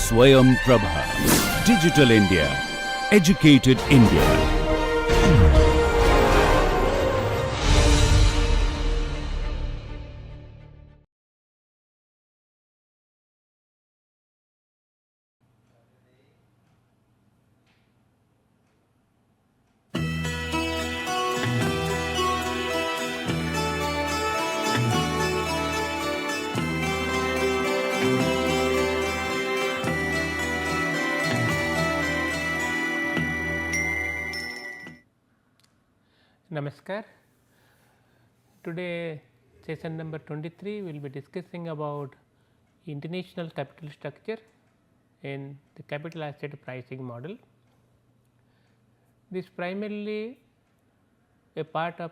Swayam Prabha. Digital India. Educated India. Namaskar. Today session number 23 we will be discussing about international capital structure and the capital asset pricing model. This primarily a part of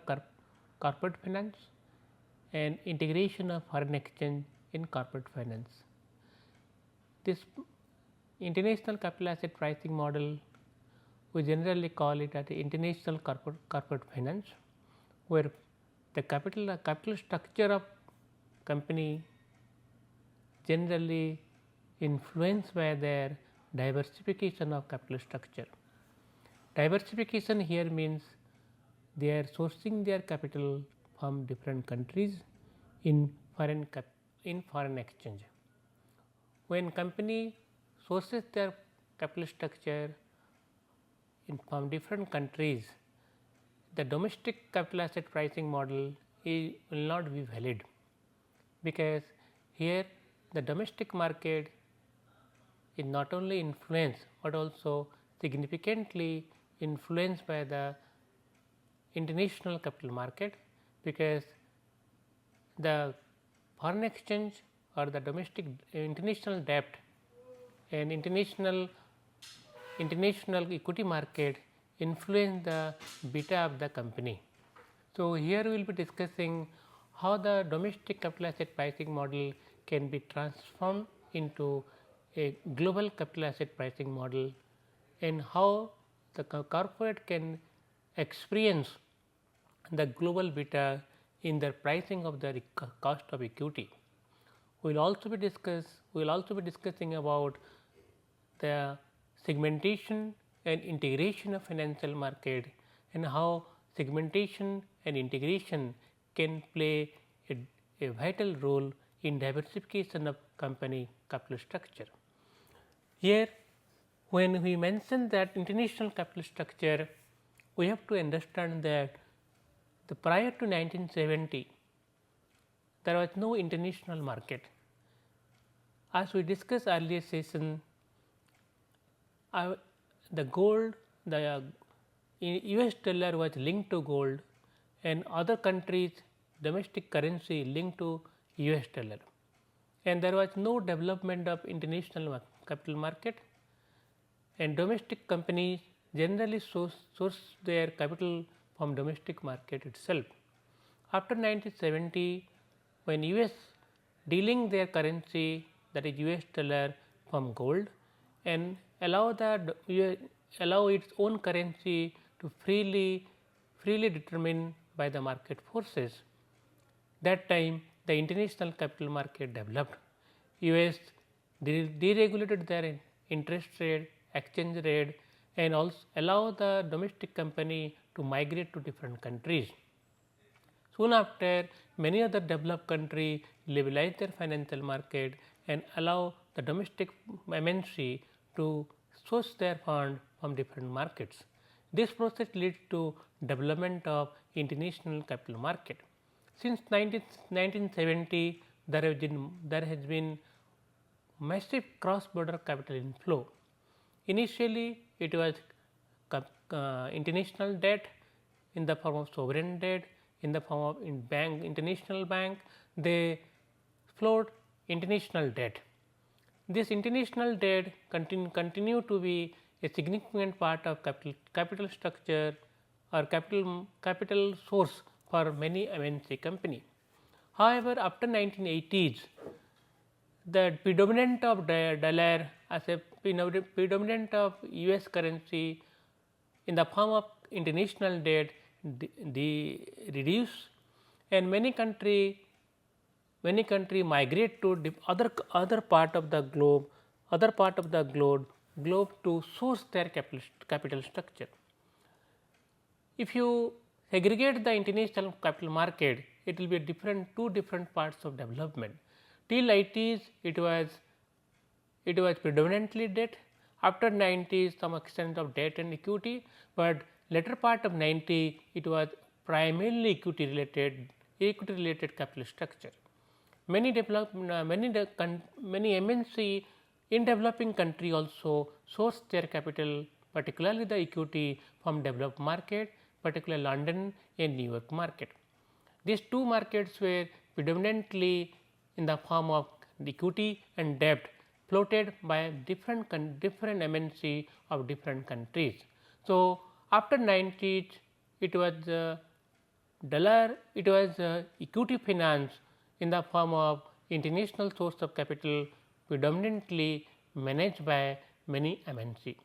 corporate finance and integration of foreign exchange in corporate finance. This international capital asset pricing model, we generally call it as international corporate finance, where the capital structure of company generally influenced by their diversification of capital structure. Diversification here means they are sourcing their capital from different countries in foreign exchange. When company sources their capital structure from different countries, the domestic capital asset pricing model will not be valid, because here the domestic market is not only influenced, but also significantly influenced by the international capital market, because the foreign exchange or the domestic international debt and international equity market influence the beta of the company. So, here we will be discussing how the domestic capital asset pricing model can be transformed into a global capital asset pricing model, and how the corporate can experience the global beta in their pricing of the cost of equity. We will also be discussing about the segmentation and integration of financial market, and how segmentation and integration can play a vital role in diversification of company capital structure. Here, when we mention that international capital structure, we have to understand that prior to 1970 there was no international market. As we discussed earlier session, the gold, the US dollar was linked to gold, and other countries domestic currency linked to US dollar, and there was no development of international capital market, and domestic companies generally source their capital from domestic market itself. After 1970, when US dealing their currency, that is US dollar, from gold, and allow its own currency to freely determined by the market forces, that time the international capital market developed. US deregulated their interest rate, exchange rate, and also allow the domestic company to migrate to different countries. Soon after, many other developed countries liberalize their financial market and allow the domestic MNC to source their fund from different markets. This process leads to development of international capital market. Since 1970, there has been massive cross border capital inflow. Initially, it was international debt in the form of sovereign debt, in the form of international bank, they flowed international debt. This international debt continue to be a significant part of capital structure or capital source for many MNC company. However, after 1980s, the predominant of dollar as a predominant of US currency in the form of international debt reduce, and many country migrate to other part of the globe other part of the globe to source their capital structure. If you segregate the international capital market, it will be two different parts of development. Till 80s it was predominantly debt. After 90s some extent of debt and equity, but later part of 90 it was primarily equity related capital structure. Many MNC in developing country also source their capital, particularly the equity, from developed market, particularly London and New York market. These two markets were predominantly in the form of equity and debt floated by different MNC of different countries. So, after 90s it was equity finance in the form of international source of capital predominantly managed by many MNC.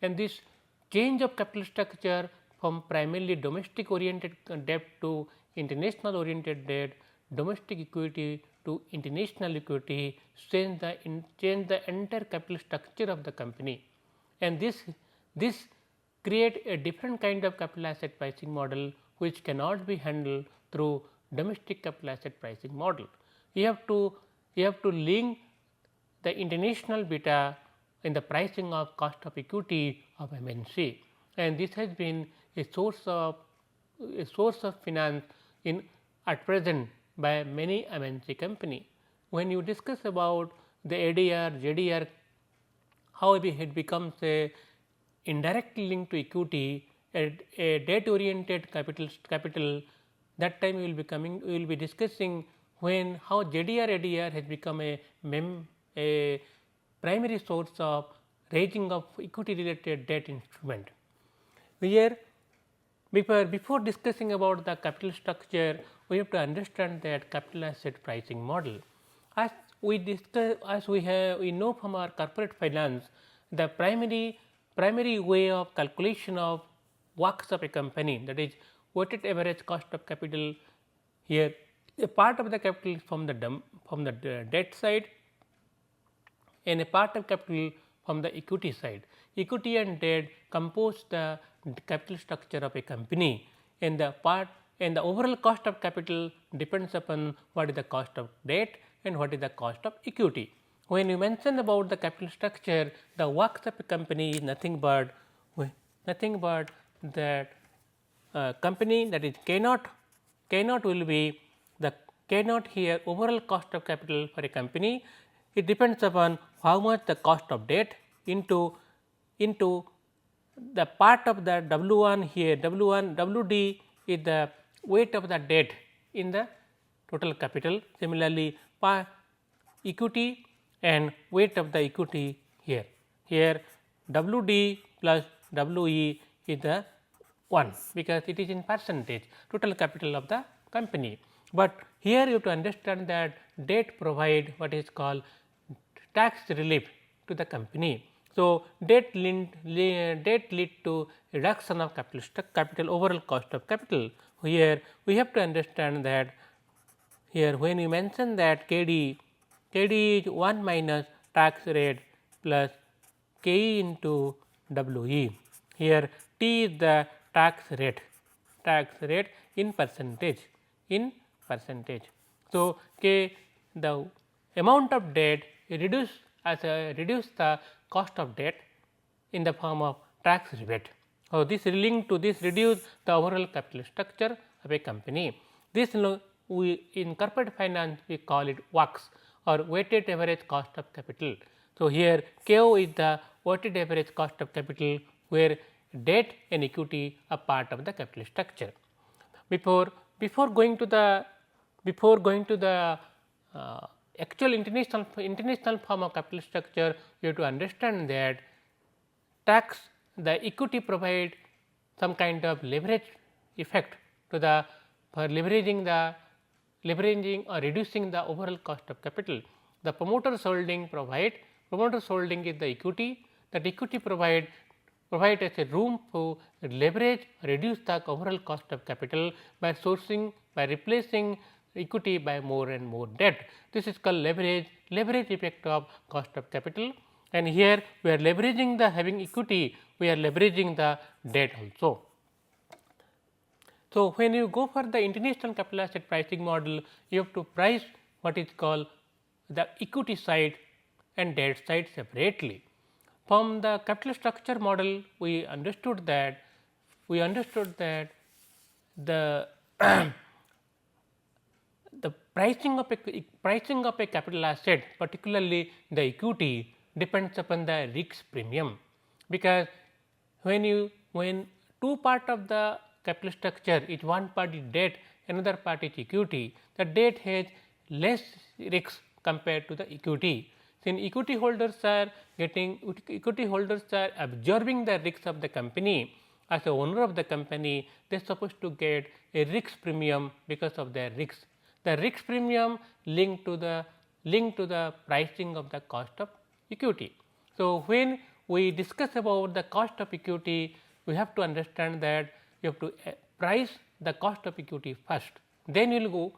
And this change of capital structure from primarily domestic oriented debt to international oriented debt, domestic equity to international equity change the entire capital structure of the company, and this create a different kind of capital asset pricing model which cannot be handled through domestic capital asset pricing model. You have to link the international beta in the pricing of cost of equity of MNC, and this has been a source of finance in at present by many MNC company. When you discuss about the ADR, JDR, how it becomes a indirectly linked to equity, a debt oriented capital, that time we will be discussing when how JDR ADR has become a primary source of raising of equity related debt instrument. Here before discussing about the capital structure, we have to understand that capital asset pricing model. As we know from our corporate finance, the primary way of calculation of WACC of a company, that is weighted average cost of capital. Here a part of the capital from the debt side and a part of capital from the equity side. Equity and debt compose the capital structure of a company, and the overall cost of capital depends upon what is the cost of debt and what is the cost of equity. When you mention about the capital structure, the WACC of a company is nothing but that company, that is cannot will be the cannot here overall cost of capital for a company. It depends upon how much the cost of debt into the part of the W1 here, WD is the weight of the debt in the total capital. Similarly, equity and weight of the equity here. Here WD plus WE is the 1 because it is in percentage total capital of the company. But here you have to understand that debt provide what is called tax relief to the company. So, debt lead to reduction of capital overall cost of capital. Here we have to understand that here when we mention that KD is 1 minus tax rate plus KE into WE. Here T is the tax rate in percentage. So, the amount of debt reduce the cost of debt in the form of tax rebate. So, this linked to this reduce the overall capital structure of a company. This we in corporate finance we call it WACC or weighted average cost of capital. So, here KO is the weighted average cost of capital where debt and equity are part of the capital structure. Before going to the actual international form of capital structure, you have to understand that the equity provide some kind of leverage effect to the for leveraging or reducing the overall cost of capital. The promoter's holding is the equity, that equity provide as a room to leverage reduce the overall cost of capital by replacing equity by more and more debt. This is called leverage effect of cost of capital. and here we are leveraging the having equity, we are leveraging the debt also. So, when you go for the international capital asset pricing model, you have to price what is called the equity side and debt side separately. From the capital structure model, we understood that the the pricing of a capital asset, particularly the equity, depends upon the risk premium, because when two part of the capital structure is, one part is debt, another part is equity, the debt has less risk compared to the equity. Since equity holders are absorbing the risks of the company, as a owner of the company, they are supposed to get a risk premium because of their risks. The risk premium linked to the pricing of the cost of equity. So, when we discuss about the cost of equity, we have to understand that you have to price the cost of equity first, then you will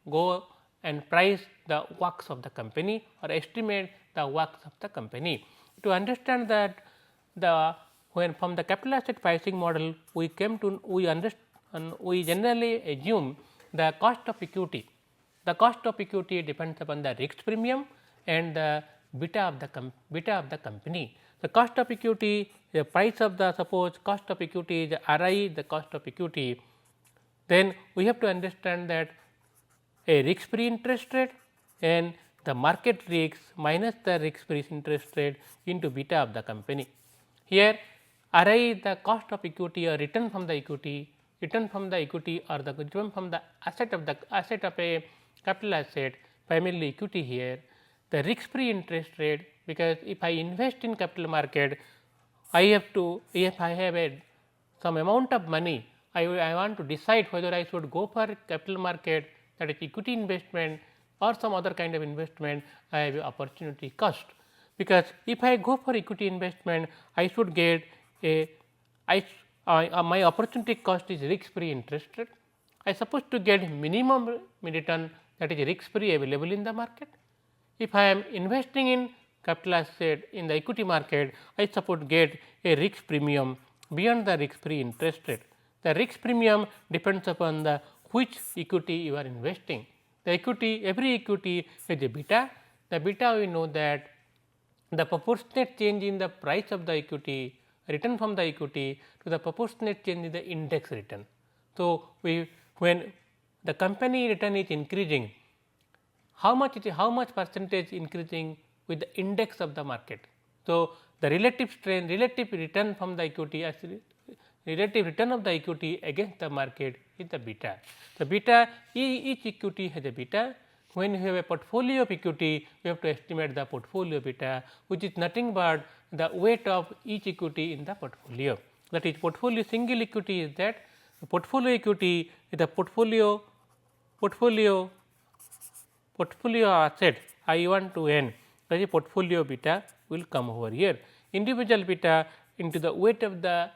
go and price the works of the company or estimate the works of the company. To understand that, when from the capital asset pricing model, we generally assume the cost of equity. The cost of equity depends upon the risk premium and the beta of the company. The cost of equity, the price of the, suppose cost of equity is RI, the cost of equity, then we have to understand that a risk free interest rate and the market risk minus the risk free interest rate into beta of the company. Here RI is the cost of equity or return from the equity, or the return from the asset of a capital asset, primarily equity here, the risk free interest rate, because if I invest in capital market, I have to, if I have some amount of money, I want to decide whether I should go for capital market, that is equity investment, or some other kind of investment, I have a opportunity cost. Because if I go for equity investment, I should get my opportunity cost is risk free interest rate. I supposed to get minimum return, that is risk free available in the market. If I am investing in capital asset in the equity market, I suppose get a risk premium beyond the risk free interest rate. The risk premium depends upon the which equity you are investing. The equity, every equity has a beta. The beta, we know that the proportionate change in the price of the equity, return from the equity, to the proportionate change in the index return. So, when the company return is increasing, how much percentage increasing with the index of the market. So, the relative return from the equity, relative return of the equity against the market is the beta. The beta, each equity has a beta. When you have a portfolio of equity, we have to estimate the portfolio beta, which is nothing but the weight of each equity in the portfolio. That is, portfolio single equity is that, the portfolio equity is the portfolio asset I1 to n, that is portfolio beta will come over here. Individual beta into the weight of the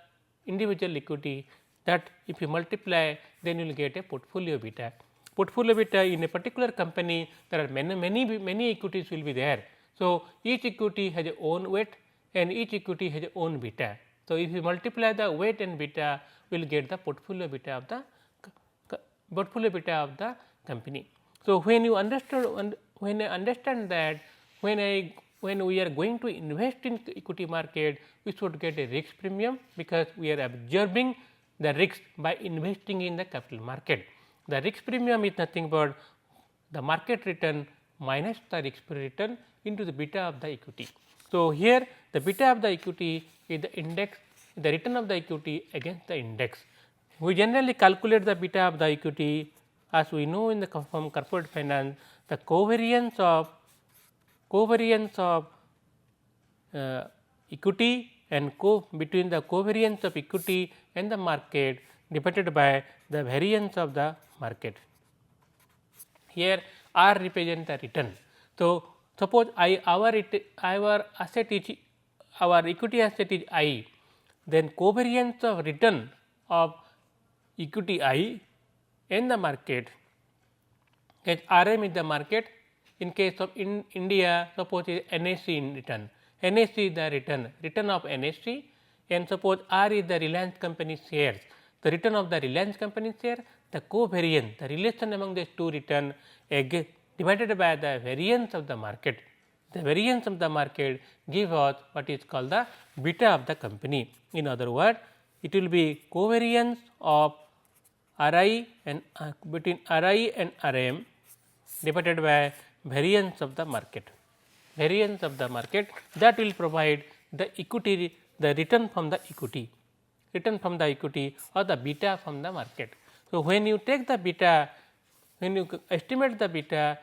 individual equity, that if you multiply, then you will get a portfolio beta. Portfolio beta in a particular company, there are many equities will be there. So, each equity has a own weight and each equity has a own beta. So, if you multiply the weight and beta, we will get the portfolio beta of the company. So, when you understand that, when we are going to invest in equity market, we should get a risk premium, because we are absorbing the risk by investing in the capital market. The risk premium is nothing but the market return minus the risk free return into the beta of the equity. So, here the beta of the equity is the index, the return of the equity against the index. We generally calculate the beta of the equity, as we know in the from corporate finance, the covariance of equity and between the covariance of equity and the market divided by the variance of the market. Here R represents the return. So, suppose our equity asset is I, then covariance of return of equity I in the market, as RM is the market in case of India, suppose is NSE in return, NSE is the return of NSE, and suppose R is the Reliance company shares, the return of the Reliance company share, the covariance, the relation among these two return divided by the variance of the market. The variance of the market give us what is called the beta of the company. In other words, it will be covariance of RI and between RI and RM divided by variance of the market. Variance of the market, that will provide the equity, the return from the equity, return from the equity or the beta from the market. So, when you take the beta, when you estimate the beta,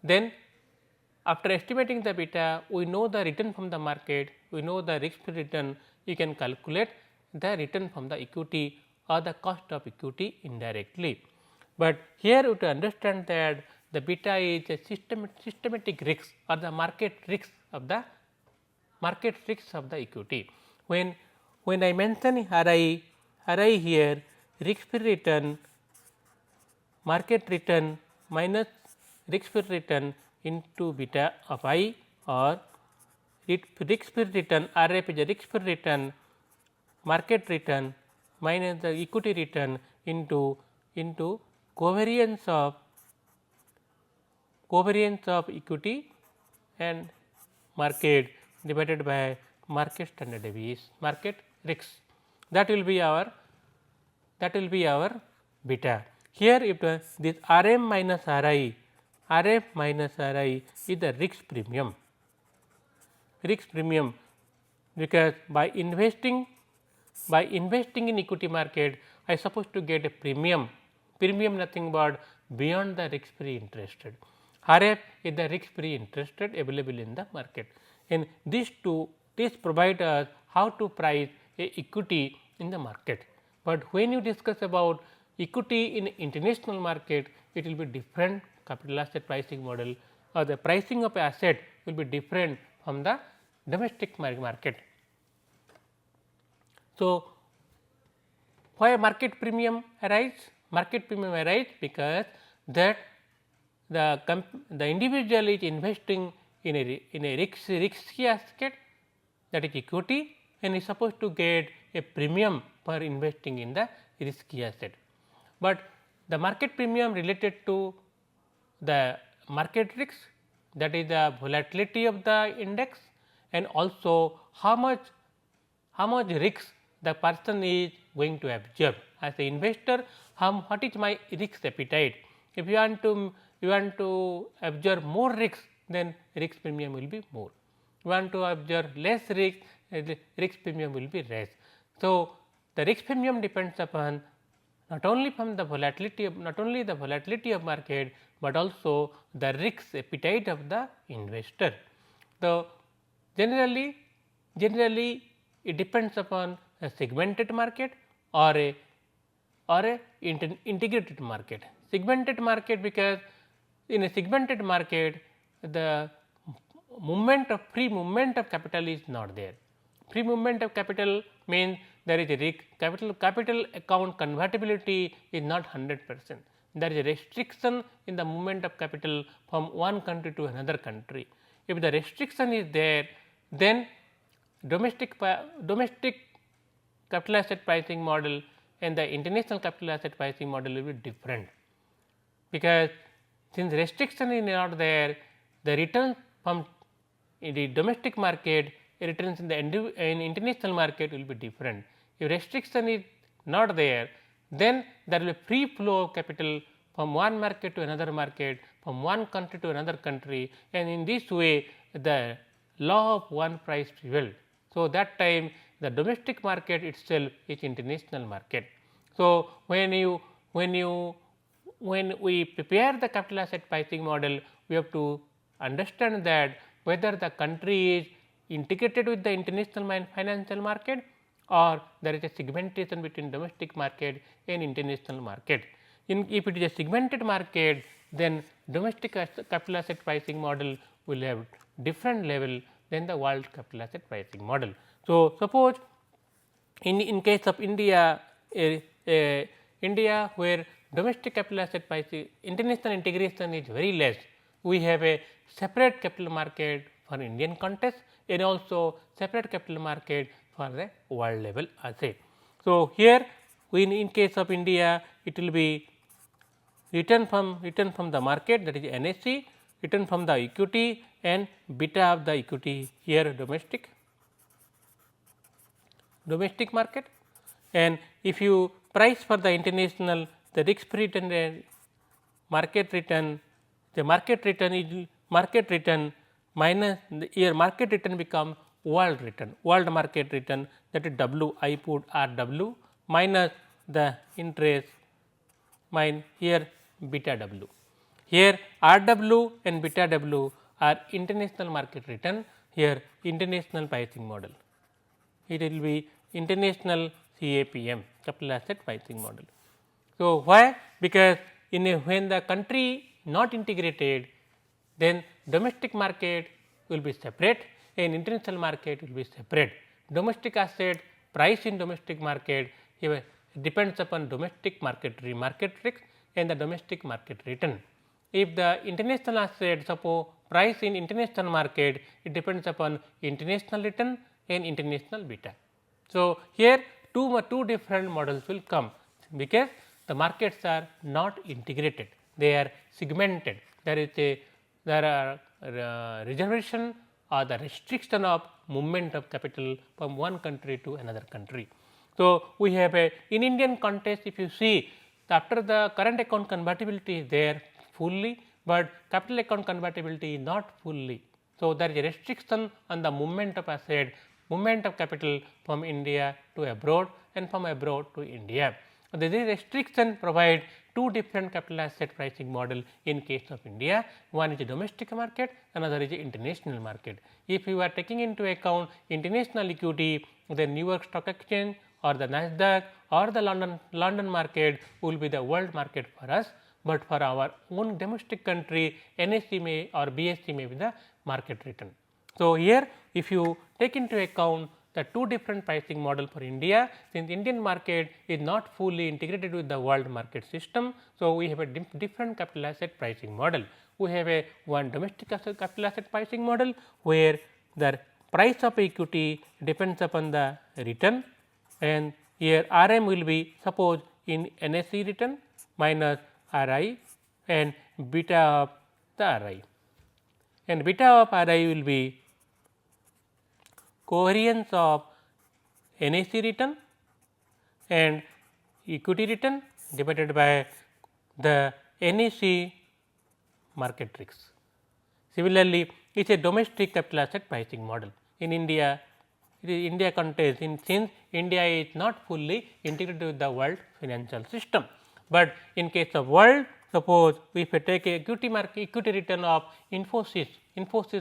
then after estimating the beta, we know the return from the market, we know the risk free return, you can calculate the return from the equity or the cost of equity indirectly. But here you to understand that the beta is a systematic risk or the market risk of the equity. When I mention RI here, risk free return, market return minus risk free return into beta of I, or risk free return RF is a risk free return, market return minus the equity return into covariance of equity and market divided by market standard deviation, market risk. That will be our beta. Here if this RM minus RI, RF minus RI is the risk premium, because by investing in equity market, I supposed to get a premium nothing but beyond the risk free interest rate. RF is the risk free interest rate available in the market, and this provide us how to price a equity in the market. But when you discuss about equity in international market, it will be different capital asset pricing model, or the pricing of asset will be different from the domestic market. So, why market premium arise? Market premium arise because that the individual is investing in a risky asset, that is equity, and is supposed to get a premium for investing in the risky asset. But the market premium related to the market risk, that is the volatility of the index, and also how much risk the person is going to absorb. As an investor, what is my risk appetite? If you want to absorb more risk, then risk premium will be more. You want to absorb less risk, risk premium will be less. So, the risk premium depends upon not only the volatility of market, but also the risk appetite of the investor. So, generally it depends upon a segmented market or a integrated market. Segmented market, because in a segmented market the free movement of capital is not there. Free movement of capital means there is a capital account convertibility is not 100%. There is a restriction in the movement of capital from one country to another country. If the restriction is there, then domestic capital asset pricing model and the international capital asset pricing model will be different, because since restriction is not there, the returns from the domestic market, returns in the international market will be different. If restriction is not there, then there will be free flow of capital from one market to another market, from one country to another country, and in this way the law of one price prevails. So, that time the domestic market itself is international market. So, when we prepare the capital asset pricing model, we have to understand that whether the country is integrated with the international financial market, or there is a segmentation between domestic market and international market. If it is a segmented market, then domestic capital asset pricing model will have different level than the world capital asset pricing model. So, suppose in case of India, India where domestic capital asset pricing international integration is very less. we have a separate capital market for Indian context and also separate capital market for the world level asset. So, here in case of India it will be return from the market, that is NSE, return from the equity and beta of the equity here domestic market. And if you price for the international, the risk free return and market return, the market return is market return minus the here market return become world market return, that is W, I put R W minus the interest mine here beta W. Here R W and beta W are international market return, here international pricing model. It will be international CAPM, capital asset pricing model. So, why? Because when the country not integrated, then domestic market will be separate and international market will be separate. Domestic asset price in domestic market depends upon domestic market risk and the domestic market return. If the international asset suppose price in international market, it depends upon international return and international beta. So, here two different models will come, because the markets are not integrated, they are segmented. There are reservation or the restriction of movement of capital from one country to another country. So, we have in Indian context, if you see after the current account convertibility is there fully, but capital account convertibility is not fully. So, there is a restriction on the movement of asset, movement of capital from India to abroad and from abroad to India. This restriction provide two different capital asset pricing model in case of India. One is a domestic market, another is a international market. If you are taking into account international equity, the New York Stock Exchange or the Nasdaq or the London market will be the world market for us, but for our own domestic country NSE may or BSE may be the market return. So, here if you take into account the two different pricing model for India, since Indian market is not fully integrated with the world market system. So, we have a different capital asset pricing model. We have a one domestic capital asset pricing model, where the price of equity depends upon the return, and here RM will be suppose in NSE return minus RI and beta of the RI, and beta of RI will be covariance of NSE return and equity return divided by the NSE market risk. Similarly, it is a domestic capital asset pricing model. In India, it is India contains since India is not fully integrated with the world financial system, but in case of world, suppose if we take a equity return of Infosys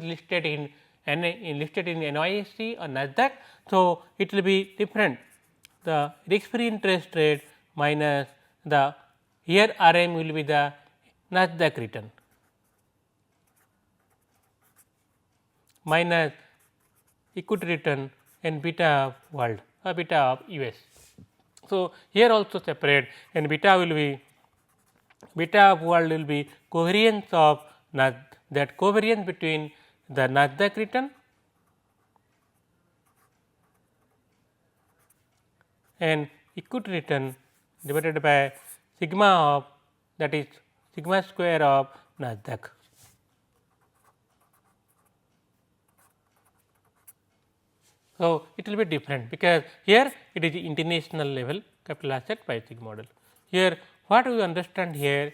listed in NYSE or Nasdaq. So, it will be different, the risk free interest rate minus the here RM will be the Nasdaq return minus equity return and beta of world or beta of US. So, here also separate, and beta will be beta of world will be covariance of that covariance between the Nasdaq return and equity return divided by sigma of, that is sigma square of Nasdaq. So, it will be different, because here it is international level capital asset pricing model. Here what we understand here,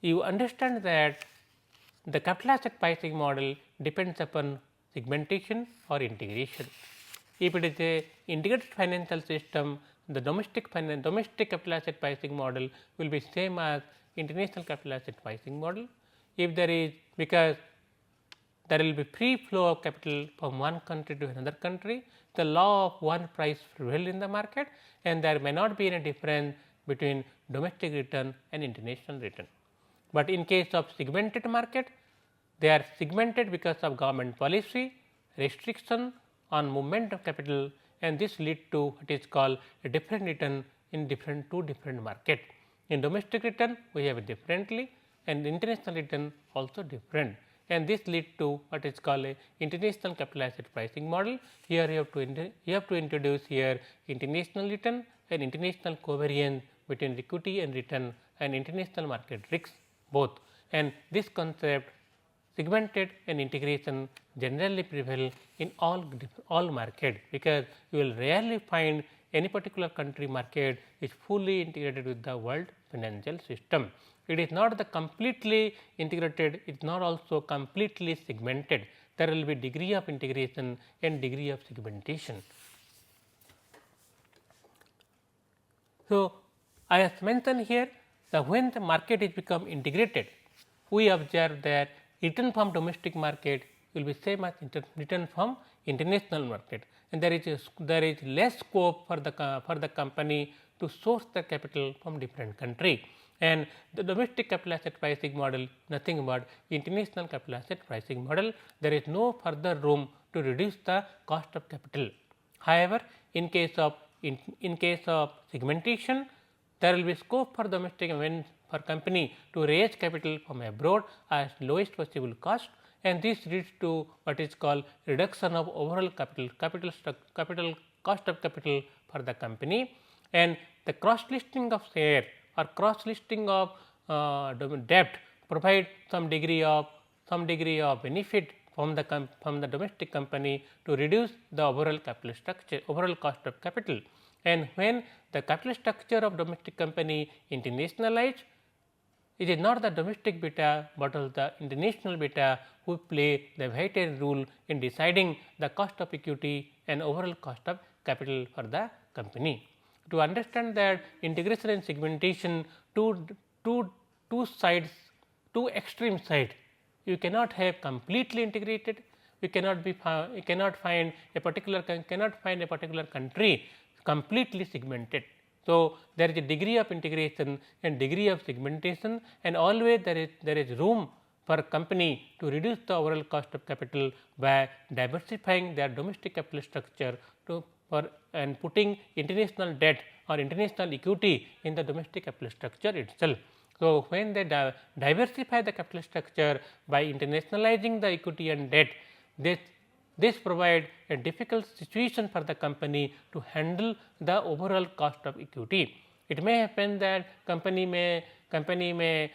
you understand that the capital asset pricing model depends upon segmentation or integration. If it is a integrated financial system, the domestic capital asset pricing model will be same as international capital asset pricing model. If there is, because there will be free flow of capital from one country to another country, the law of one price prevail in the market, and there may not be any difference between domestic return and international return. But in case of segmented market, they are segmented because of government policy, restriction on movement of capital, and this lead to what is called a different return in two different market. In domestic return, we have it differently, and international return also different, and this lead to what is called a international capital asset pricing model. Here you have to introduce here international return and international covariance between equity and return and international market risks both, and this concept segmented and integration generally prevail in all market, because you will rarely find any particular country market is fully integrated with the world financial system. It is not the completely integrated, it is not also completely segmented. There will be degree of integration and degree of segmentation. So, I have mentioned here that when the market is become integrated, we observe that return from domestic market will be same as return from international market, and there is less scope for the company to source the capital from different country, and the domestic capital asset pricing model nothing but international capital asset pricing model. There is no further room to reduce the cost of capital. However, in case of segmentation, there will be scope for domestic for company to raise capital from abroad at lowest possible cost, and this leads to what is called reduction of overall capital cost of capital for the company, and the cross listing of share or cross listing of debt provide some degree of benefit from the domestic company to reduce the overall capital structure, overall cost of capital. And when the capital structure of domestic company internationalized, it is not the domestic beta, but the international beta who play the vital role in deciding the cost of equity and overall cost of capital for the company. To understand that integration and segmentation, two sides, two extreme sides, you cannot have completely integrated. You cannot find a particular country completely segmented. So, there is a degree of integration and degree of segmentation, and always there is room for a company to reduce the overall cost of capital by diversifying their domestic capital structure and putting international debt or international equity in the domestic capital structure itself. So, when they diversify the capital structure by internationalizing the equity and debt, this provide a difficult situation for the company to handle the overall cost of equity. It may happen that company may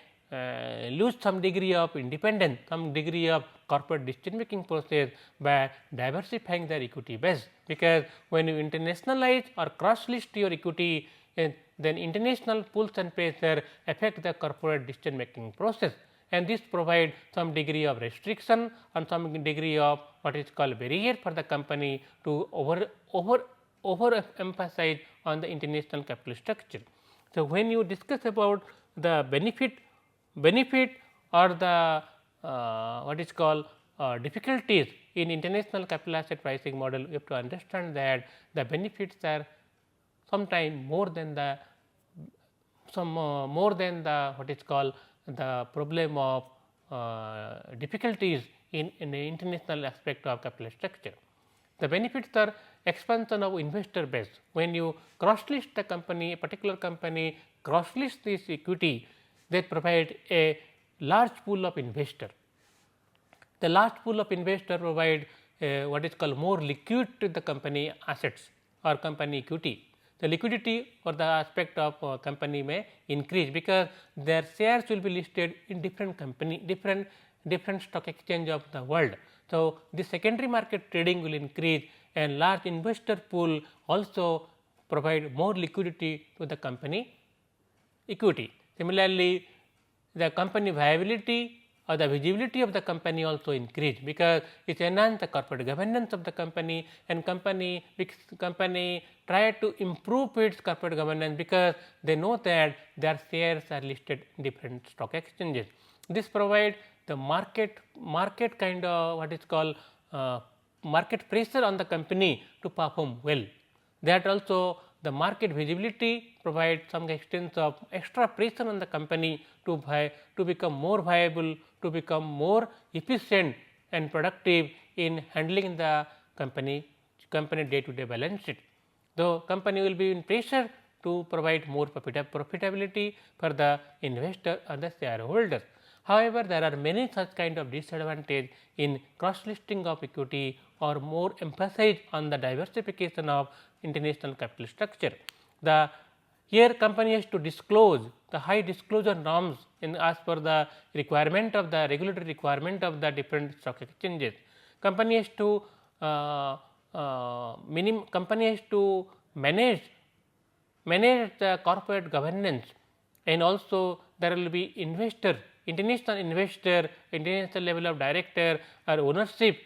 lose some degree of independence, some degree of corporate decision making process by diversifying their equity base, because when you internationalize or cross list your equity, then international pulls and pressure affect the corporate decision making process, and this provide some degree of restriction and some degree of what is called barrier for the company to over emphasize on the international capital structure. So, when you discuss about the benefit or the what is called difficulties in international capital asset pricing model, you have to understand that the benefits are sometimes more than the what is called the problem of difficulties in the international aspect of capital structure. The benefits are expansion of investor base. When you cross list the company, a particular company cross list this equity, they provide a large pool of investor. The large pool of investor provide what is called more liquid to the company assets or company equity. The liquidity or the aspect of company may increase, because their shares will be listed in different stock exchange of the world. So, the secondary market trading will increase, and large investor pool also provide more liquidity to the company equity. Similarly, the company viability or the visibility of the company also increase, because it enhance the corporate governance of the company, and company try to improve its corporate governance, because they know that their shares are listed in different stock exchanges. This provide the market kind of what is called market pressure on the company to perform well. That also the market visibility provides some extent of extra pressure on the company to become more viable, to become more efficient and productive in handling the company day to day balance sheet. The company will be in pressure to provide more profitability for the investor and the shareholders. However, there are many such kind of disadvantage in cross listing of equity or more emphasis on the diversification of international capital structure. The here company has to disclose the high disclosure norms in as per the requirement of the regulatory requirement of the different stock exchanges. Company has to company has to manage the corporate governance, and also there will be international level of director or ownership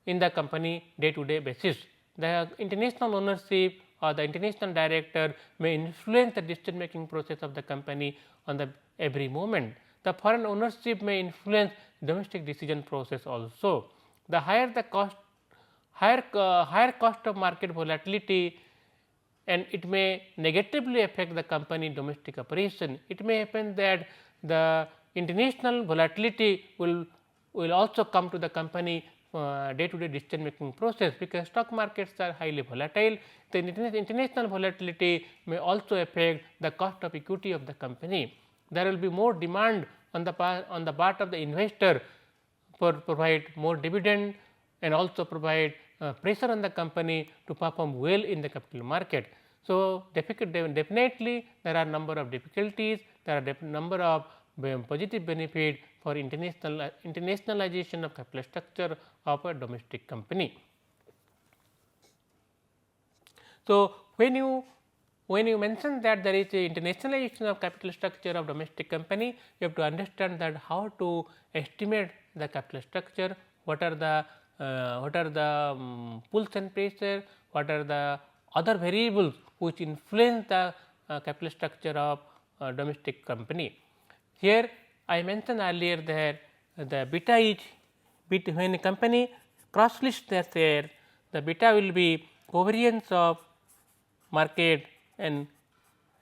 in the company day to day basis. The international ownership or the international director may influence the decision making process of the company on the every moment. The foreign ownership may influence domestic decision process also. The higher the cost, higher cost of market volatility, and it may negatively affect the company domestic operation. It may happen that the international volatility will also come to the company day to day decision making process, because stock markets are highly volatile. The international volatility may also affect the cost of equity of the company. There will be more demand on the part of the investor for provide more dividend, and also provide pressure on the company to perform well in the capital market. So, definitely there are number of difficulties, there are number of positive benefit for internationalization of capital structure of a domestic company. So, when you mention that there is a internationalization of capital structure of domestic company, you have to understand that how to estimate the capital structure, what are the pulls and pressure, what are the other variables which influence the capital structure of domestic company. Here I mentioned earlier that the beta is when a company cross lists their share, the beta will be covariance of market and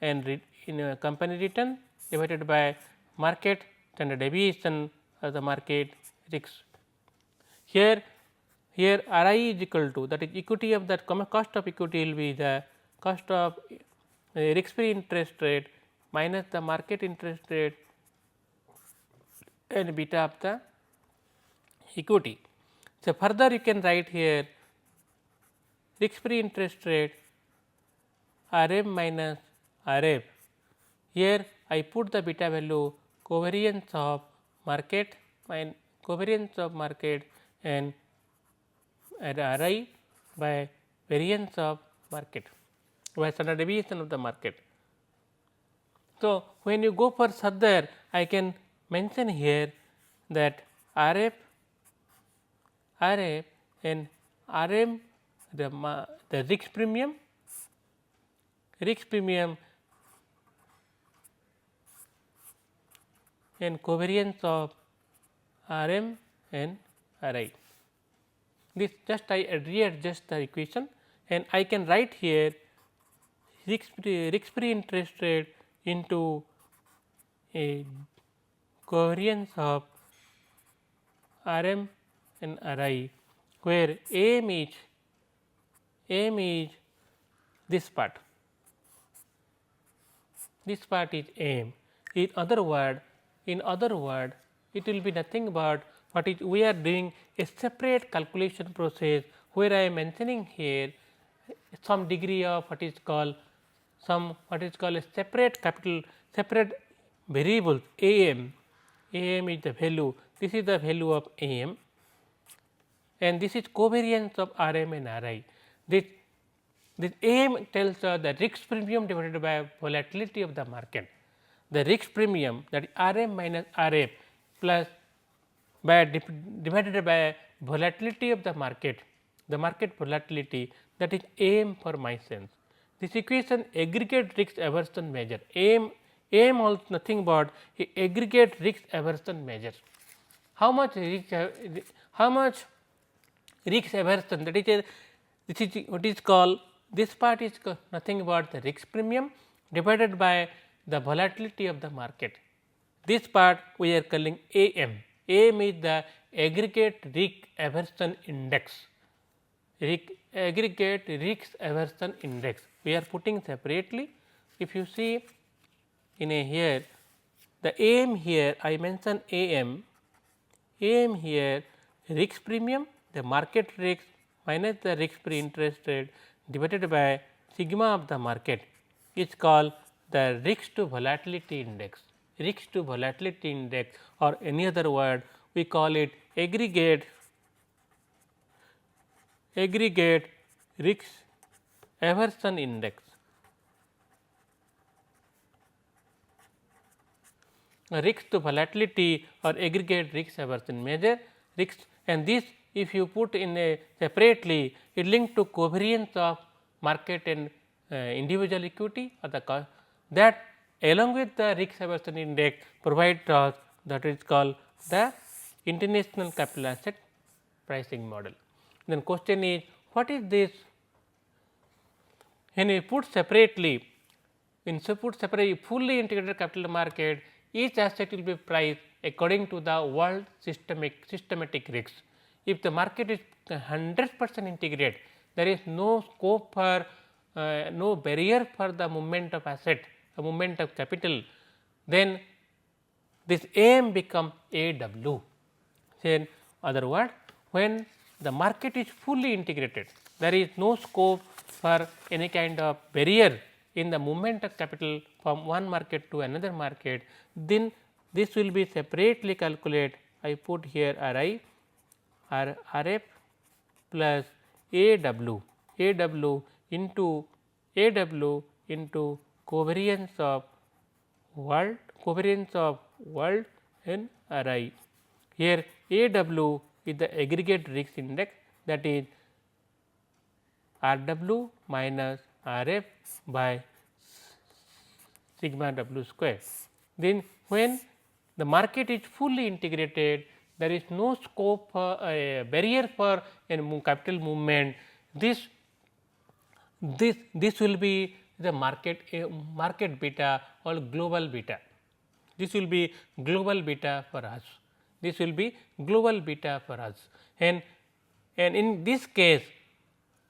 in a company return divided by market standard deviation of the market risk. Here RI is equal to, that is equity of that cost of equity will be the cost of risk free interest rate minus the market interest rate and beta of the equity. So, further you can write here risk free interest rate RM minus RF. Here I put the beta value covariance of market and RI by variance of market by standard deviation of the market. So, when you go for further, I can mention here that RF and RM, the risk premium and covariance of RM and RI. This just I readjust the equation, and I can write here risk free interest rate into a covariance of RM and RI, where AM is this part. This part is AM. In other word, it will be nothing but what is we are doing a separate calculation process, where I am mentioning here some degree of what is called a separate variable AM. AM is the value, this is the value of AM, and this is covariance of RM and RI. This AM tells us the risk premium divided by volatility of the market. The risk premium, that is RM minus RF plus divided by volatility of the market volatility, that is AM for my sense. This equation aggregate risk aversion measure. AM also nothing but aggregate risk aversion measure. How much risk aversion, that is this is what is called, this part is nothing but the risk premium divided by the volatility of the market. This part we are calling AM. AM is the aggregate risk aversion index. Aggregate risk aversion index we are putting separately. If you see in a here the AM here I mention AM here risk premium, the market risk minus the risk free interest rate divided by sigma of the market is called the risk to volatility index. Risk to volatility index, or any other word we call it aggregate risk aversion index. Risk to volatility or aggregate risk aversion measure risks, and this if you put in a separately, it linked to covariance of market and individual equity or the that along with the risk aversion index provides us that is called the international capital asset pricing model. Then question is, what is this? When we put separately, fully integrated capital market, each asset will be priced according to the world systematic risks. If the market is 100% integrated, there is no scope for no barrier for the movement of asset, the movement of capital, then this AM become AW. In other words, when the market is fully integrated, there is no scope for any kind of barrier in the movement of capital from one market to another market, then this will be separately calculated. I put here RI RF plus AW into covariance of world and RI. Here AW is the aggregate risk index, that is RW minus RF by sigma W square. Then when the market is fully integrated, there is no scope for a barrier for a capital movement. This will be the market beta or global beta. This will be global beta for us. This will be global beta for us, and in this case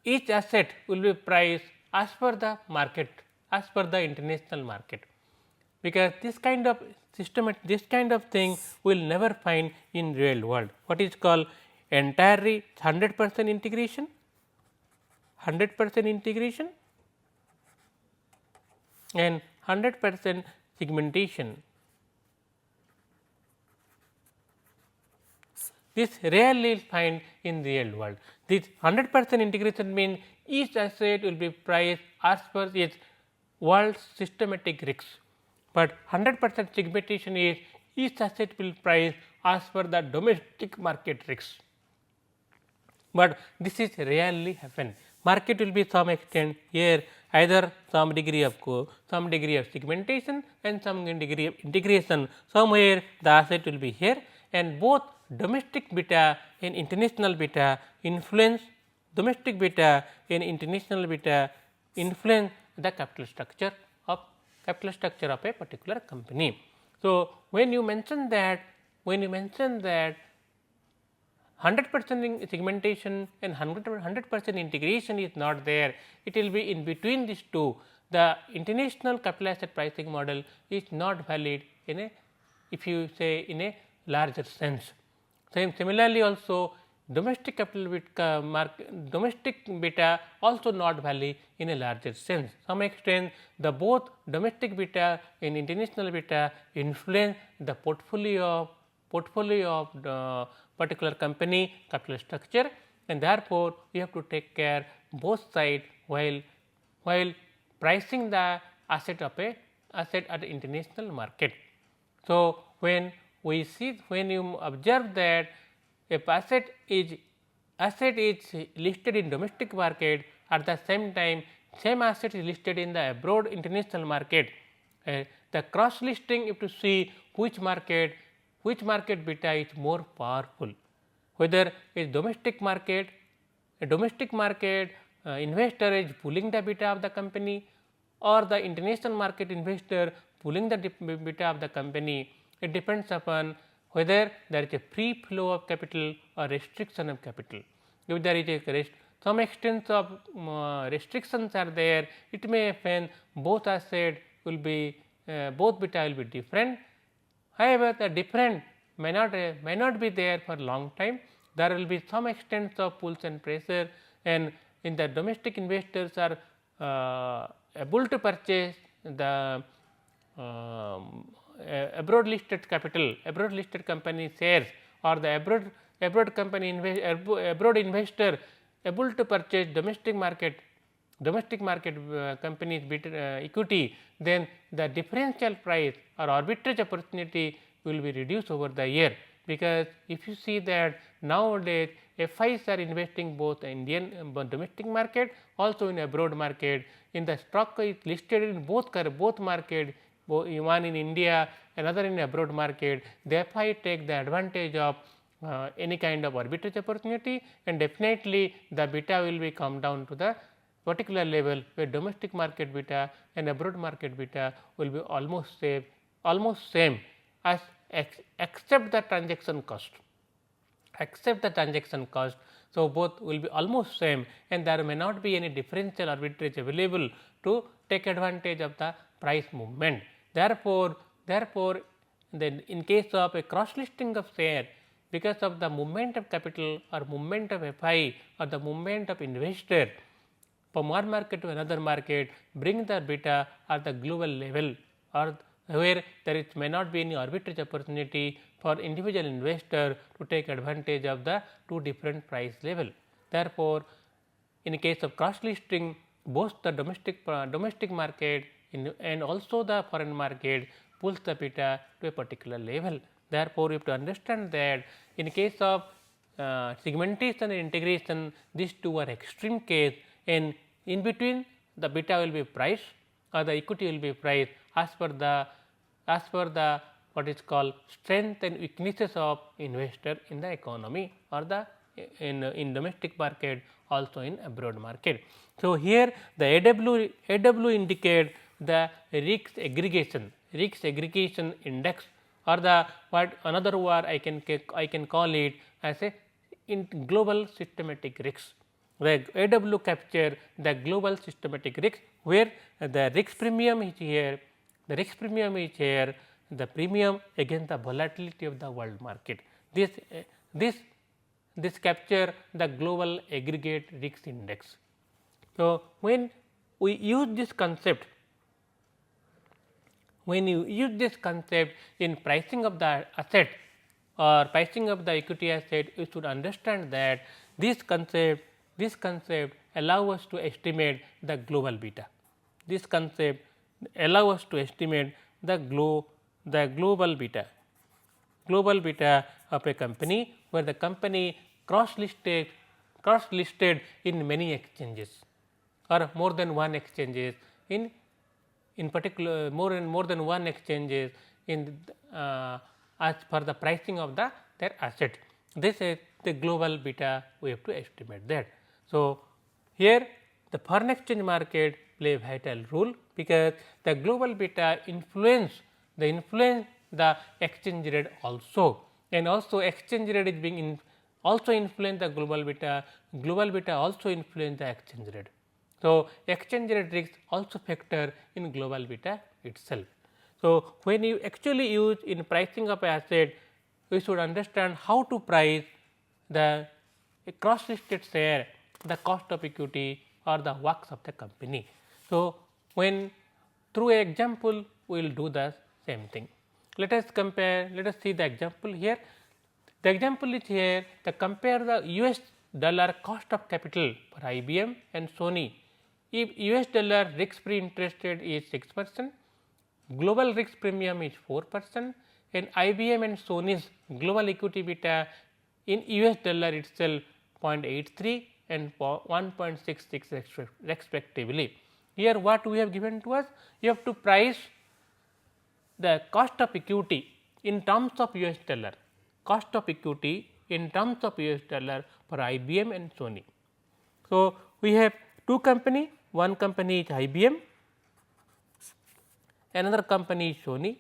each asset will be priced as per the market, as per the international market, because this kind of this kind of thing we will never find in real world. What is called entirely 100% integration, 100% integration and 100% segmentation. This rarely is find in real world. This 100% integration means each asset will be priced as per its world systematic risks, but 100% segmentation is each asset will price as per the domestic market risks, but this is rarely happen. Market will be some extent here either some degree of segmentation and some degree of integration, somewhere the asset will be here, and both domestic beta and international beta influence the capital structure of a particular company. So, when you mention that 100% segmentation and 100% integration is not there, it will be in between these two. The international capital asset pricing model is not valid in a, if you say in a larger sense. Similarly, also domestic capital domestic beta also not valid in a larger sense. Some extent the both domestic beta and international beta influence the portfolio of the particular company capital structure, and therefore, we have to take care both sides while pricing the asset at the international market. So, when you observe that if asset is listed in domestic market, at the same time same asset is listed in the abroad international market, the cross listing, if to see which market beta is more powerful, whether is domestic market investor is pulling the beta of the company, or the international market investor pulling the beta of the company. It depends upon whether there is a free flow of capital or restriction of capital. If there is a some extent of restrictions are there, it may happen both asset will be both beta will be different, However, the difference may not be there for long time. There will be some extent of pulls and pressure, and in the domestic investors are able to purchase the abroad listed capital, abroad listed company shares, or the abroad company abroad investor able to purchase domestic market companies equity, then the differential price or arbitrage opportunity will be reduced over the year. Because if you see that nowadays FIs are investing both Indian domestic market, also in abroad market. In the stock is listed in both market, one in India, another in abroad market. The FI take the advantage of any kind of arbitrage opportunity, and definitely the beta will be come down to the particular level where domestic market beta and abroad market beta will be almost same as except the transaction cost. So, both will be almost same, and there may not be any differential arbitrage available to take advantage of the price movement. Therefore, then in case of a cross listing of share, because of the movement of capital or movement of FI or the movement of investor from one market to another market, bring the beta at the global level, or where there may not be any arbitrage opportunity for individual investor to take advantage of the two different price level. Therefore, in case of cross listing, both the domestic market and also the foreign market pulls the beta to a particular level. Therefore, you have to understand that in case of segmentation and integration, these two are extreme case, and in between the beta will be price or the equity will be price as per the what is called strength and weaknesses of investor in the economy, or the in domestic market, also in abroad market. So, here the AW indicate the risk aggregation index, or the what another word I can call it as a global systematic risk. The AW capture the global systematic risk, where the risk premium is here, the premium against the volatility of the world market. This capture the global aggregate risk index. So, when we use this concept, in pricing of the asset or pricing of the equity asset, you should understand that this concept allow us to estimate the global beta. This concept allow us to estimate the global beta of a company, where the company cross listed in many exchanges or more than one exchanges, in particular more than one exchanges in as per the pricing of their asset. This is the global beta we have to estimate that. So, here the foreign exchange market play a vital role, because the global beta influence the exchange rate also, and also exchange rate is being also influence the global beta also influence the exchange rate. So, exchange rate risk also factor in global beta itself. So, when you actually use in pricing of asset, we should understand how to price the cross listed share, the cost of equity, or the works of the company. So, when through an example we will do the same thing. Let us see the example here. The example is here, to compare the US dollar cost of capital for IBM and Sony. If US dollar risk free interest rate is 6%, global risk premium is 4%, and IBM and Sony's global equity beta in US dollar itself 0.83 and 1.66 respectively. Here what we have given to us, you have to price the cost of equity in terms of US dollar, for IBM and Sony. So, we have two company, one company is IBM, another company is Sony.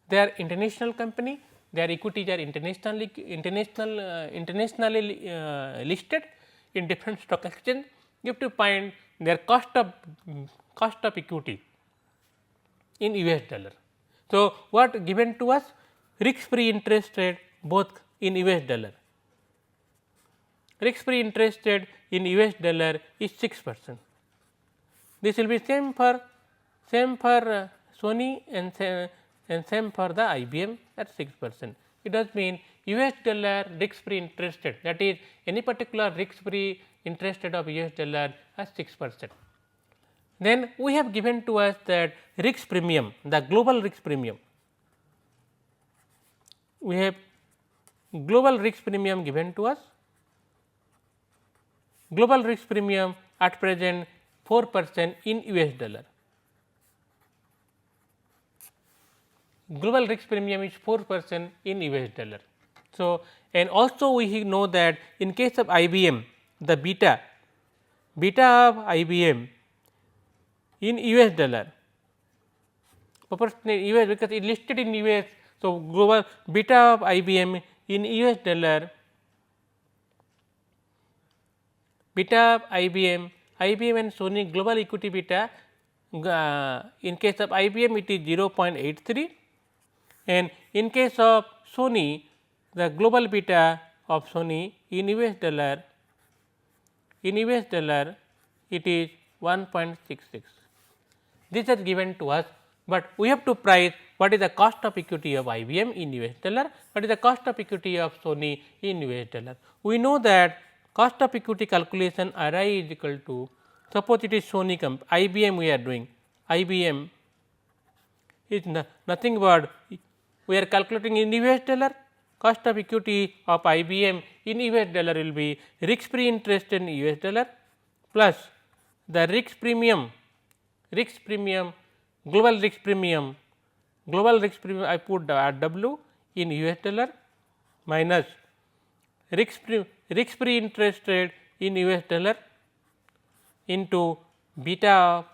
They are international company, their equities are internationally listed in different stock exchange. You have to find their cost of equity in US dollar. So, what given to us? risk free interest rate both in US dollar. Risk free interest rate in US dollar is 6%. This will be same for Sony and same for the IBM at 6%. It does mean US dollar risk free interest rate, that is any particular risk free interest rate of US dollar as 6%. Then we have given to us that risk premium, the global risk premium. We have global risk premium given to us. Global risk premium at present 4% in US dollar. Global risk premium is 4% in US dollar. So, and also we know that in case of IBM, the beta of IBM in US dollar, proportionate US because it listed in US. So, global beta of IBM in US dollar, beta of IBM and Sony global equity beta, in case of IBM it is 0.83 and in case of Sony the global beta of Sony in US dollar it is 1.66. This is given to us, but we have to price what is the cost of equity of IBM in US dollar, what is the cost of equity of Sony in US dollar. We know that cost of equity calculation RI is equal to, suppose it is Sony IBM we are doing, IBM is nothing but we are calculating in US dollar, cost of equity of IBM in US dollar will be risk free interest in US dollar plus the risk premium, global risk premium I put the RW in US dollar minus risk free interest rate in US dollar into beta of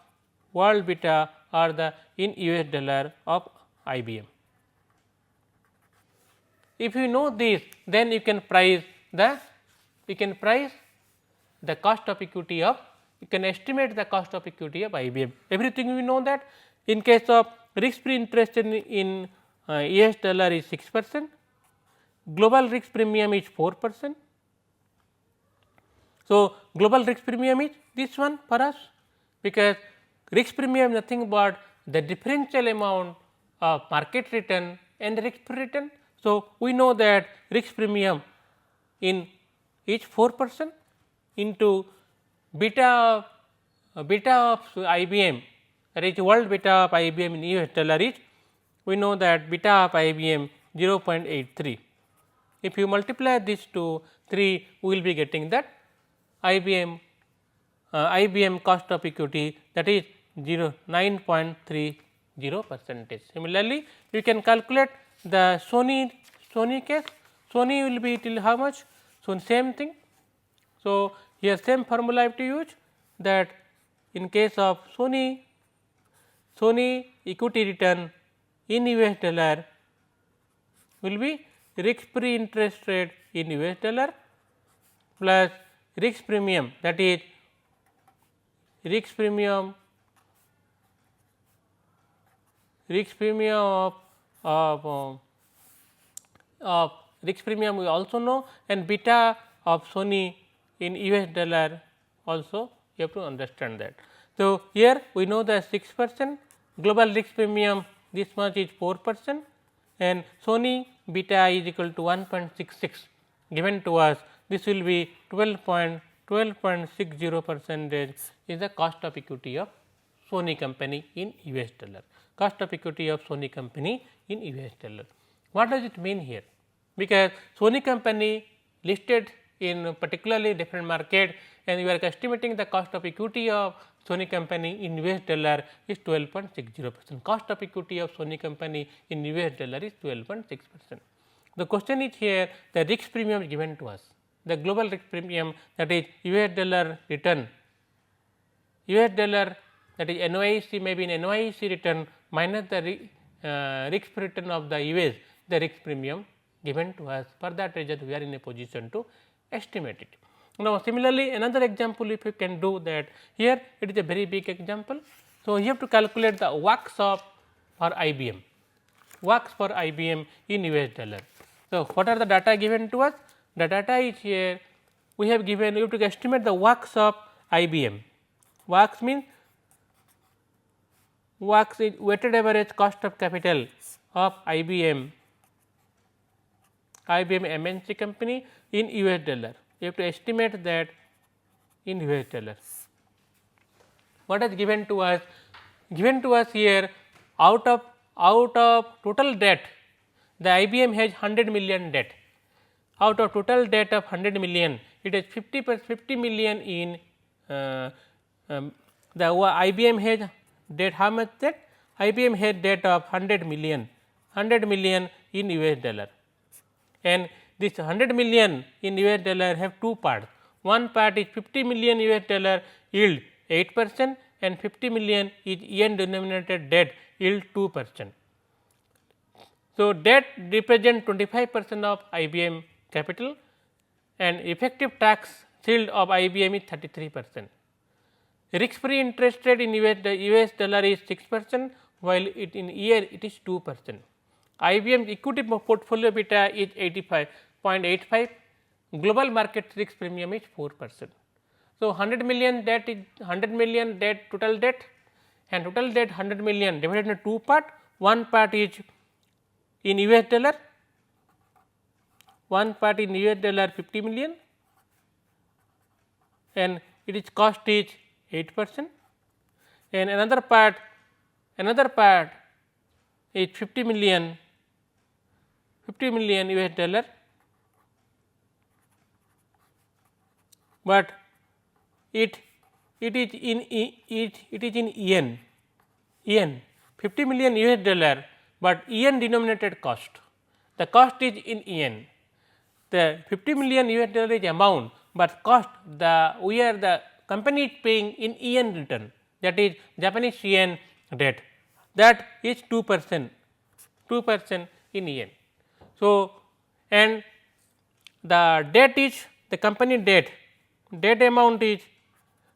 world beta or the in US dollar of IBM. If you know this, then you can price the cost of equity of, you can estimate the cost of equity of IBM. Everything we know that in case of risk free interest in US dollar is 6%, global risk premium is 4%. So, global risk premium is this one for us, because risk premium nothing but the differential amount of market return and risk free return. So, we know that risk premium in is 4% into beta of IBM, that is world beta of IBM in US dollar is, we know that beta of IBM 0.83. If you multiply this to 3, we will be getting that IBM cost of equity, that is 9.30 percentage. Similarly, you can calculate the Sony case. Sony will be till how much? So, same thing. So, here same formula I have to use, that in case of Sony equity return in US dollar will be risk free interest rate in US dollar plus risk premium, that is risk premium of risk premium we also know, and beta of Sony in US dollar also you have to understand that. So, here we know that 6% global risk premium this much is 4% and Sony beta is equal to 1.66 given to us, this will be 12.60 percentage is the cost of equity of Sony company in US dollar, cost of equity of Sony company in US dollar. What does it mean here? Because Sony company listed in particularly different market and you are estimating the cost of equity of Sony company in US dollar is 12.60%. Cost of equity of Sony company in US dollar is 12.6%. The question is here, the risk premium is given to us, the global risk premium, that is US dollar return, US dollar, that is NYC, maybe in NYC return minus the risk return of the US, the risk premium given to us. For that reason, we are in a position to estimate it. Now, similarly, another example if you can do that, here it is a very big example. So, you have to calculate the workshop for IBM. works for IBM in US dollar. So, what are the data given to us? The data is here. We have given you to estimate the works of IBM. Works means works is weighted average cost of capital of IBM MNC company in US dollar. You have to estimate that in US dollar. What is given to us? Given to us here, out of total debt, the IBM has 100 million debt. Out of total debt of 100 million, it is 50 million in the IBM has debt. How much debt? IBM has debt of 100 million in US dollar, and this 100 million in US dollar have two parts. One part is 50 million US dollar yield 8% and 50 million is yen denominated debt yield 2%. So, debt represent 25% of IBM capital and effective tax shield of IBM is 33%. Risk free interest rate in US dollar is 6%, while it in year it is 2%. IBM's equity portfolio beta is 85.85, global market risk premium is 4%. So, 100 million debt is 100 million debt total debt, and total debt 100 million divided into two part. One part is in US dollar, one part in US dollar 50 million, and its cost is 8%, and another part is 50 million US dollar, but it is in yen 50 million US dollar, but yen denominated cost. The cost is in yen. The 50 million US dollar is amount, but cost the company is paying in yen return, that is Japanese yen debt, that is 2% in yen. So, and the debt is the company debt amount is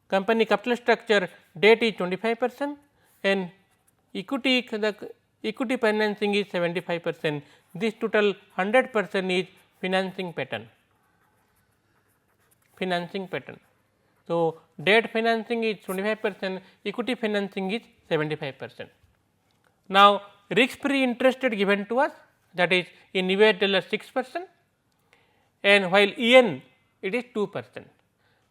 company capital structure, debt is 25% and equity financing is 75%. This total 100% is financing pattern. So, debt financing is 25%, equity financing is 75%. Now, risk free interest rate given to us, that is in US dollar 6%, and while yen it is 2%.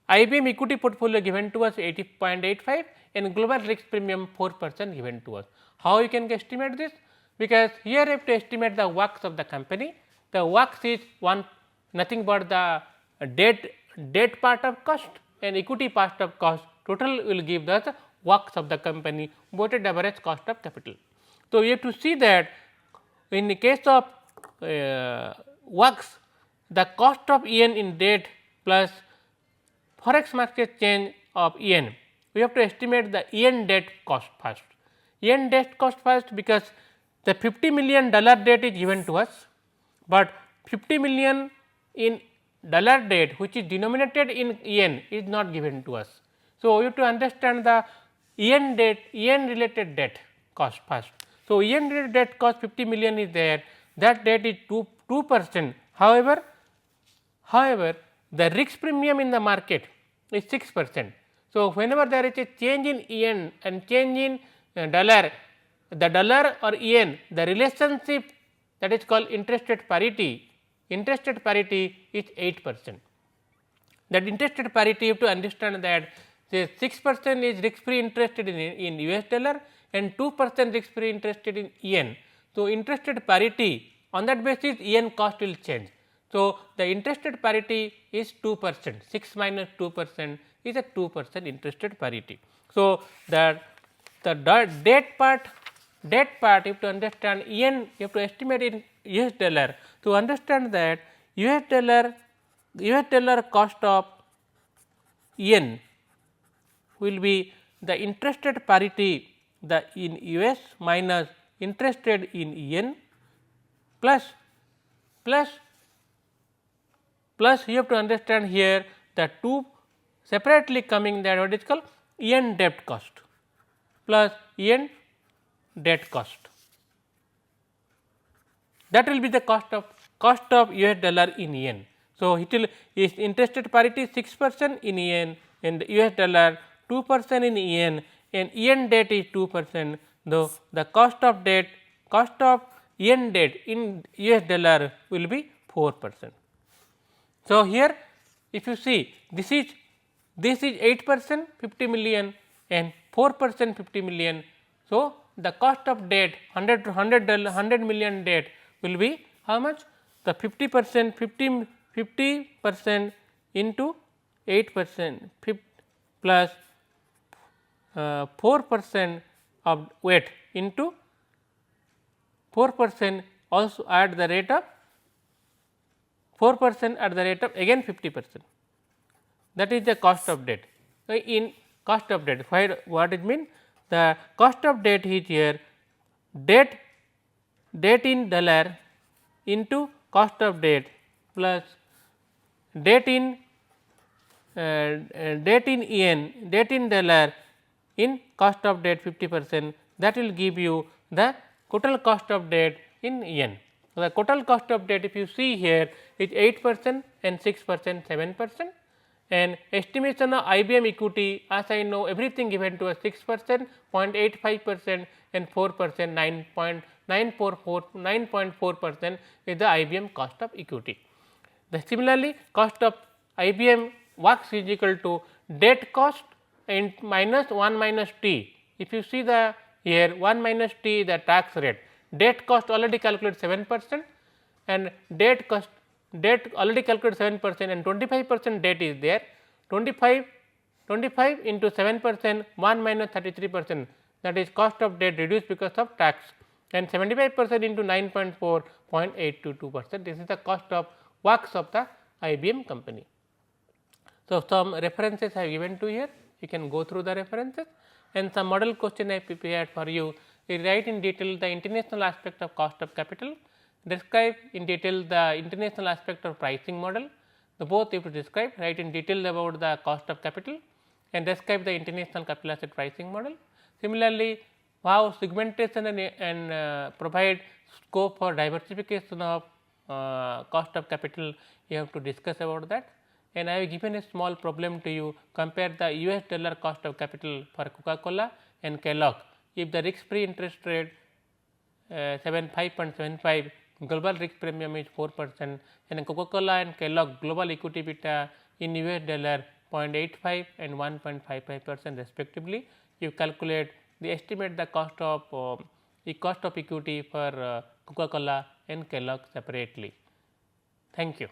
IBM equity portfolio given to us 80.85 and global risk premium 4% given to us. How you can estimate this? Because here you have to estimate the works of the company. The works is nothing but the debt part of cost and equity part of cost, total will give the works of the company, weighted average cost of capital. So, you have to see that in the case of works, the cost of yen in debt plus forex market change of yen, we have to estimate the yen debt cost first. Yen debt cost first, because the $50 million debt is given to us, but 50 million in dollar debt which is denominated in yen is not given to us. So, you have to understand the yen related debt cost first. So, yen related debt cost 50 million is there, that debt is 2%. However, the risk premium in the market is 6%. So, whenever there is a change in yen and change in dollar, the dollar or yen, the relationship that is called interest rate parity is 8%. That interest rate parity, you have to understand that say 6% is risk free interested in US dollar and 2% risk free interested in yen. So, interest rate parity, on that basis yen cost will change. So, the interest rate parity is 2%, 6 minus 2% is a 2% interest rate parity. So, the debt part you have to understand yen, you have to estimate in US dollar. To understand that US dollar cost of yen will be the interest rate parity in US minus interest rate in yen plus you have to understand here the two separately coming, that what is called yen debt cost plus yen debt cost. that will be the cost of US dollar in yen. So, it will is interest rate parity 6% in yen and US dollar 2% in yen and yen debt is 2%, though the cost of yen debt in US dollar will be 4%. So, here if you see this is 8% 50 million and 4% 50 million. So, the cost of debt 100 million debt will be how much? The 50% into 8% plus 4% of weight into 4% also at the rate of 4% at the rate of again 50%. That is the cost of debt. In cost of debt, what it mean? The cost of debt is here debt in dollar into cost of debt plus debt in yen, debt in dollar in cost of debt 50%, that will give you the total cost of debt in yen. So, the total cost of debt if you see here is 8% and 6%, 7%, and estimation of IBM equity as I know everything given to us 6%, 0.85% and 4%, 9.4% is the IBM cost of equity. Similarly, cost of IBM works is equal to debt cost and minus 1 minus t. If you see the here 1 minus t the tax rate, debt cost already calculated 7% and debt already calculated 7% and 25% debt is there, 25 into 7% 1 minus 33%, that is cost of debt reduced because of tax, and 75% into 9.4 0.822%, this is the cost of works of the IBM company. So, some references I have given to here, you can go through the references, and some model question I prepared for you. You write in detail the international aspect of cost of capital, describe in detail the international aspect of pricing model, the both you have to describe, write in detail about the cost of capital and describe the international capital asset pricing model. Similarly, how segmentation and provide scope for diversification of cost of capital, you have to discuss about that. And I have given a small problem to you, compare the US dollar cost of capital for Coca-Cola and Kellogg. If the risk free interest rate 5.75, global risk premium is 4% and Coca-Cola and Kellogg global equity beta in US dollar 0.85 and 1.55% respectively. You calculate the estimate the cost of equity for Coca-Cola and Kellogg separately. Thank you.